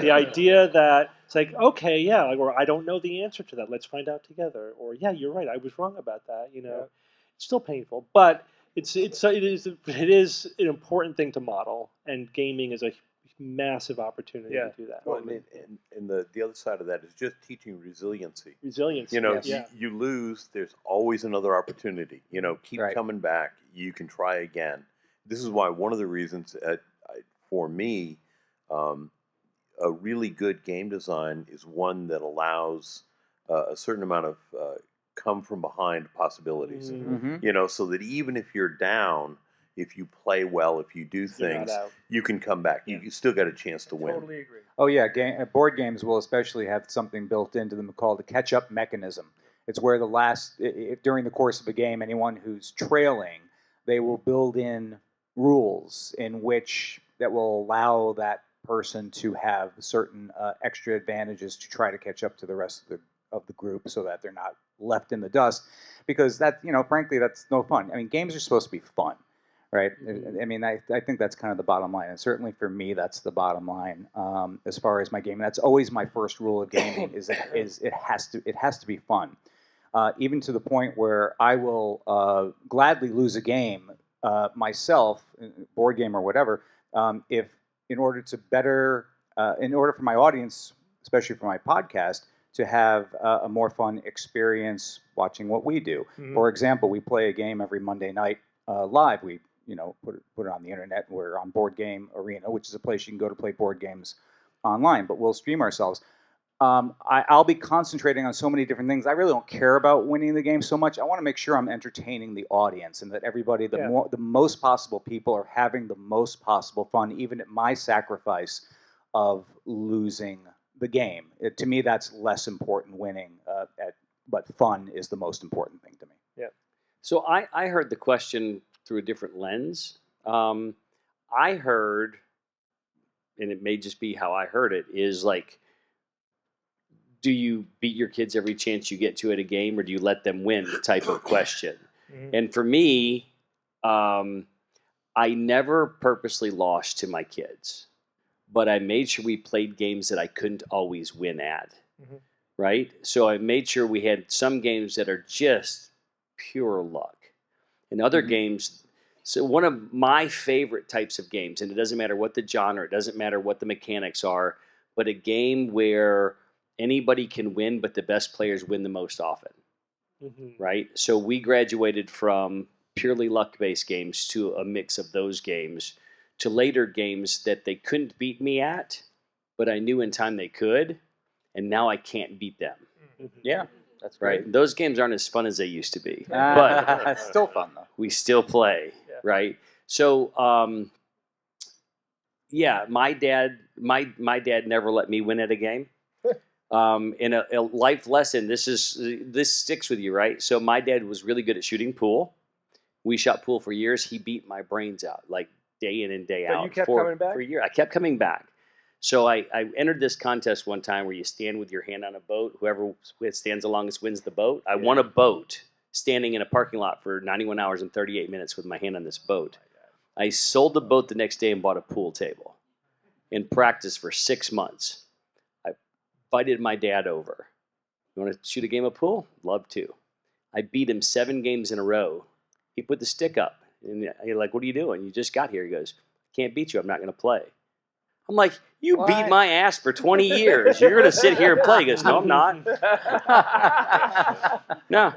The idea that it's like, okay, yeah, like, or I don't know the answer to that. Let's find out together. Or, yeah, you're right. I was wrong about that. You know, It's still painful, but it is an important thing to model. And gaming is a massive opportunity to do that. Well, and the other side of that is just teaching resiliency. Resilience. You know, you lose. There's always another opportunity. You know, keep coming back. You can try again. This is why one of the reasons for me, a really good game design is one that allows a certain amount of come from behind possibilities. You know, so that even if you're down, if you play well, if you do things, you can come back. You still got a chance to win. Totally agree. Oh yeah, board games will especially have something built into them called the catch-up mechanism. It's where during the course of a game, anyone who's trailing, they will build in rules in which that will allow that person to have certain extra advantages to try to catch up to the rest of the group, so that they're not left in the dust. Because that, you know, frankly, that's no fun. I mean, games are supposed to be fun, right? I mean, I think that's kind of the bottom line, and certainly for me, that's the bottom line as far as my game. That's always my first rule of gaming: is it has to be fun, even to the point where I will gladly lose a game myself, board game or whatever. If in order for my audience, especially for my podcast, to have a more fun experience watching what we do. For example, we play a game every Monday night live. We put it on the internet. We're on Board Game Arena, which is a place you can go to play board games online, but we'll stream ourselves. I'll be concentrating on so many different things. I really don't care about winning the game so much. I want to make sure I'm entertaining the audience and that everybody, the most possible people, are having the most possible fun, even at my sacrifice of losing the game. To me, that's less important winning, but fun is the most important thing to me. Yeah. So I heard the question through a different lens. I heard, and it may just be how I heard it, is like, do you beat your kids every chance you get to at a game, or do you let them win, type of question? And for me, I never purposely lost to my kids, but I made sure we played games that I couldn't always win at, right? So I made sure we had some games that are just pure luck, and other games. So one of my favorite types of games, and it doesn't matter what the genre, it doesn't matter what the mechanics are, but a game where anybody can win, but the best players win the most often, right? So we graduated from purely luck-based games to a mix of those games, to later games that they couldn't beat me at, but I knew in time they could, and now I can't beat them. Yeah, that's great. Right? Those games aren't as fun as they used to be, but still fun though. We still play, right? So, my dad never let me win at a game. In a life lesson, this sticks with you, right? So my dad was really good at shooting pool. We shot pool for years. He beat my brains out, like day in and day out. You kept coming back? For a year. I kept coming back. So I entered this contest one time where you stand with your hand on a boat. Whoever stands the longest wins the boat. I won a boat standing in a parking lot for 91 hours and 38 minutes with my hand on this boat. I sold the boat the next day and bought a pool table and practiced for 6 months. I invited my dad over. You want to shoot a game of pool? Love to. I beat him 7 games in a row. He put the stick up. And you're like, what are you doing? You just got here. He goes, can't beat you. I'm not going to play. I'm like, you beat my ass for 20 years. You're going to sit here and play. He goes, no, I'm not. No,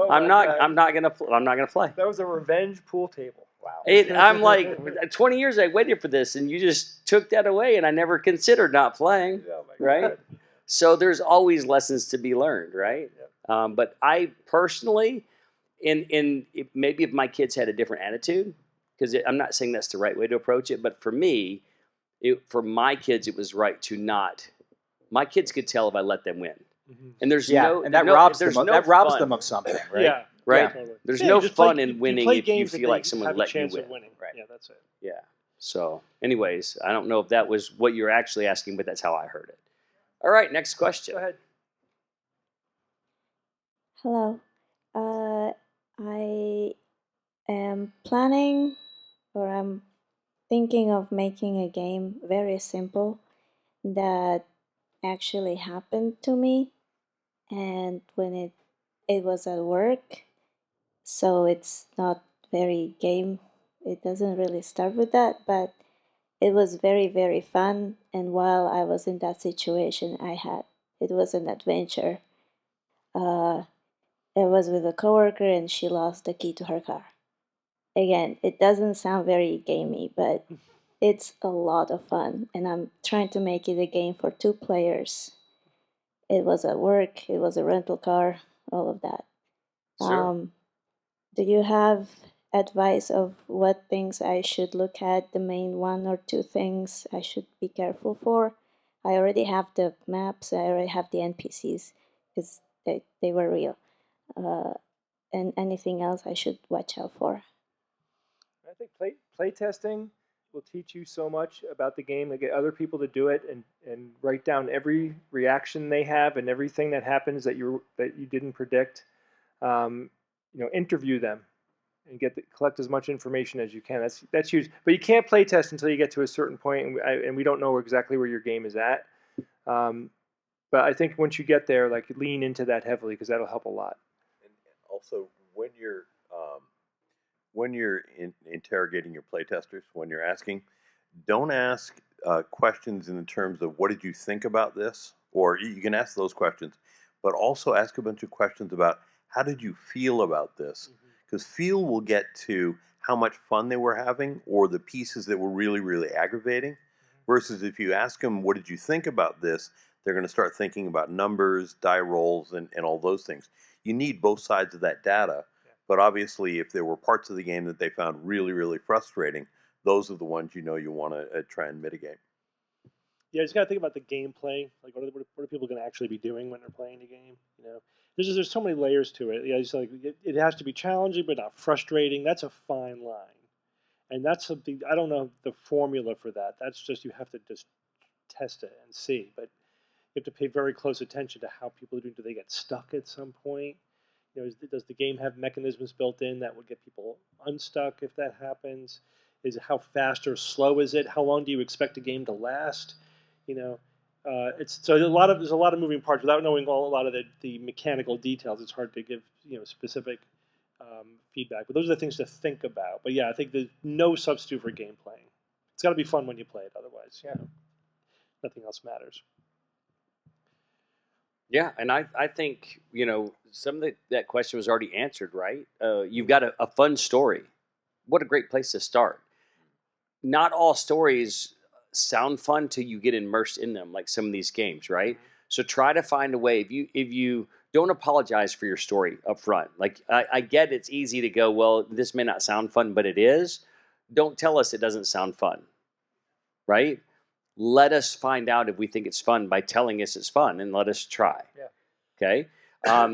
I'm not going to play. That was a revenge pool table. Wow. I'm like, 20 years I waited for this, and you just took that away, and I never considered not playing, right? So there's always lessons to be learned, right? But I personally, maybe if my kids had a different attitude, because I'm not saying that's the right way to approach it, but for me, for my kids, it was right to not. My kids could tell if I let them win, and that robs them of something, right? Yeah, right. Yeah, totally. There's no fun in winning if you feel like someone let you win. Right. Yeah, that's it. Yeah. So, anyways, I don't know if that was what you're actually asking, but that's how I heard it. All right, next question. Go ahead. Hello. I am planning, or I'm thinking of making a game very simple that actually happened to me, and when it was at work, so it's not very game. It doesn't really start with that, but it was very, very fun. And while I was in that situation, it was an adventure. It was with a coworker, and she lost the key to her car. Again, it doesn't sound very gamey, but it's a lot of fun, and I'm trying to make it a game for 2 players. It was at work, it was a rental car, all of that. Sure. Do you have advice of what things I should look at, the main 1 or 2 things I should be careful for? I already have the maps, I already have the NPCs, because they were real. And anything else I should watch out for? I think play testing will teach you so much about the game. To get other people to do it and write down every reaction they have and everything that happens that you didn't predict. Interview them and collect as much information as you can. That's huge. But you can't play test until you get to a certain point, and we don't know exactly where your game is at. But I think once you get there, like, lean into that heavily, because that'll help a lot. And also, when you're interrogating your playtesters, when you're asking, don't ask questions in terms of what did you think about this, Or you can ask those questions, but also ask a bunch of questions about how did you feel about this? Because feel will get to how much fun they were having or the pieces that were really, really aggravating. Versus if you ask them, what did you think about this? They're going to start thinking about numbers, die rolls, and all those things. You need both sides of that data. But obviously, if there were parts of the game that they found really, really frustrating, those are the ones you want to try and mitigate. Yeah, you just got to think about the gameplay. Like, what are people going to actually be doing when they're playing the game? There's so many layers to it. It's like it has to be challenging but not frustrating. That's a fine line, and that's something I don't know the formula for that. That's just you have to just test it and see. But you have to pay very close attention to how people are doing. Do they get stuck at some point? Does the game have mechanisms built in that would get people unstuck if that happens? Is it how fast or slow is it? How long do you expect a game to last? It's so there's a lot of moving parts without knowing a lot of the mechanical details. It's hard to give specific feedback. But those are the things to think about. But yeah, I think there's no substitute for game playing. It's got to be fun when you play it. Otherwise, nothing else matters. Yeah, and I think some of that question was already answered, right? You've got a fun story. What a great place to start. Not all stories sound fun till you get immersed in them, like some of these games, right? So try to find a way. If you don't apologize for your story up front. Like I get it's easy to go, well, this may not sound fun, but it is. Don't tell us it doesn't sound fun, right? Let us find out if we think it's fun by telling us it's fun, and let us try. Okay.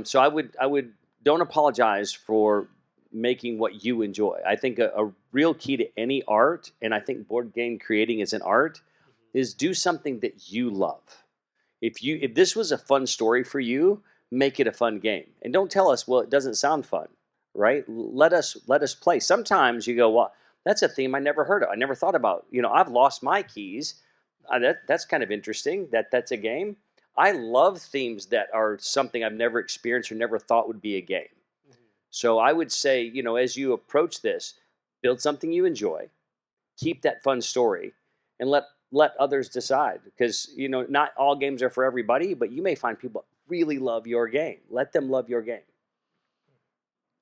So I would don't apologize for making what you enjoy. I think a real key to any art, and I think board game creating is an art, is do something that you love. If this was a fun story for you, make it a fun game, and don't tell us, well, it doesn't sound fun, right? Let us play. Sometimes you go, well, that's a theme I never heard of. I never thought about. I've lost my keys. That's kind of interesting. That's a game. I love themes that are something I've never experienced or never thought would be a game. So I would say, as you approach this, build something you enjoy, keep that fun story, and let others decide. Because not all games are for everybody, but you may find people really love your game. Let them love your game.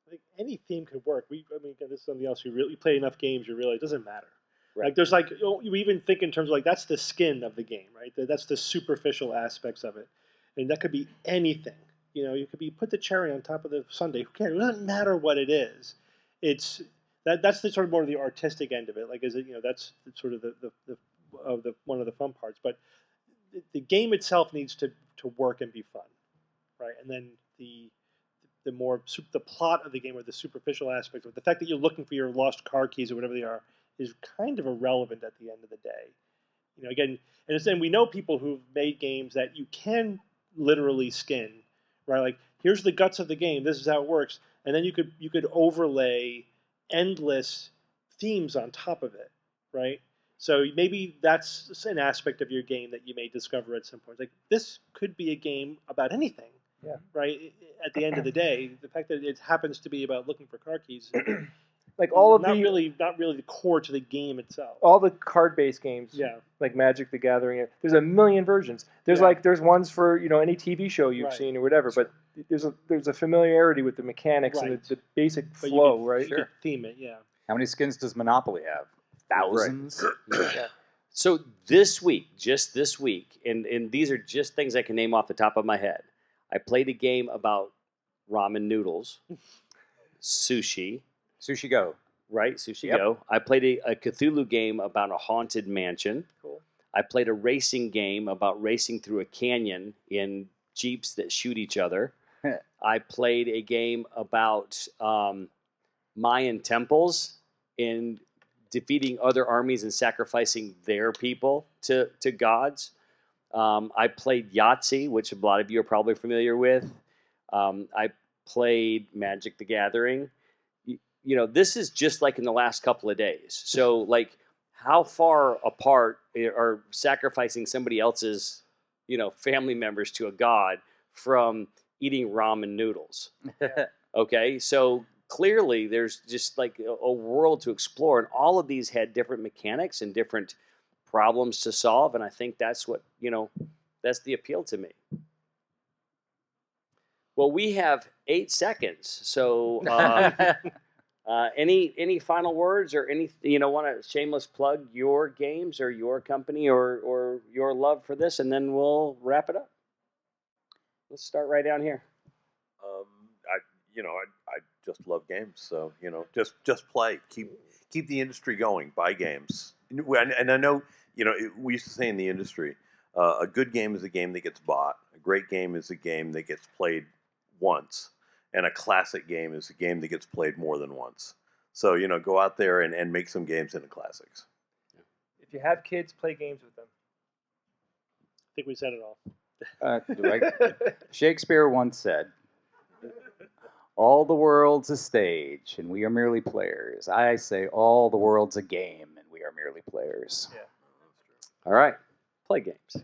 I think any theme could work. This is something else. You play enough games, you realize it doesn't matter. Right. Like there's you even think in terms of that's the skin of the game, right? That's the superficial aspects of it, and that could be anything. You could put the cherry on top of the sundae. Who cares? It doesn't matter what it is. It's that's the sort of more of the artistic end of it. Like is it that's sort of the one of the fun parts. But the game itself needs to work and be fun, right? And then the plot of the game or the superficial aspect of it, the fact that you're looking for your lost car keys or whatever they are, is kind of irrelevant at the end of the day. Again, and we know people who've made games that you can literally skin, right? Like here's the guts of the game. This is how it works, and then you could overlay endless themes on top of it, right? So maybe that's an aspect of your game that you may discover at some point. Like this could be a game about anything, right? At the end of the day, the fact that it happens to be about looking for car keys. Like all of not really the core to the game itself. All the card-based games, like Magic: The Gathering. There's a million versions. There's there's ones for any TV show you've seen or whatever. But there's a familiarity with the mechanics and the basic flow, right? You could theme it, How many skins does Monopoly have? Thousands. Right. So just this week, and these are just things I can name off the top of my head. I played a game about ramen noodles, sushi. Sushi Go. Right, Sushi Go. I played a Cthulhu game about a haunted mansion. Cool. I played a racing game about racing through a canyon in Jeeps that shoot each other. I played a game about Mayan temples in defeating other armies and sacrificing their people to gods. I played Yahtzee, which a lot of you are probably familiar with. I played Magic: The Gathering. This is just like in the last couple of days. So, like, how far apart are sacrificing somebody else's, family members to a god from eating ramen noodles? Okay, so clearly there's just like a world to explore, and all of these had different mechanics and different problems to solve, and I think that's what That's the appeal to me. Well, we have 8 seconds. So any final words or any, want to shameless plug your games or your company or your love for this, and then we'll wrap it up. Let's start right down here. I just love games. So, just play. Keep the industry going. Buy games. And I know, we used to say in the industry, a good game is a game that gets bought. A great game is a game that gets played once. And a classic game is a game that gets played more than once. So, go out there and make some games into classics. If you have kids, play games with them. I think we said it all. Shakespeare once said, all the world's a stage, and we are merely players. I say all the world's a game, and we are merely players. Yeah. All right. Play games.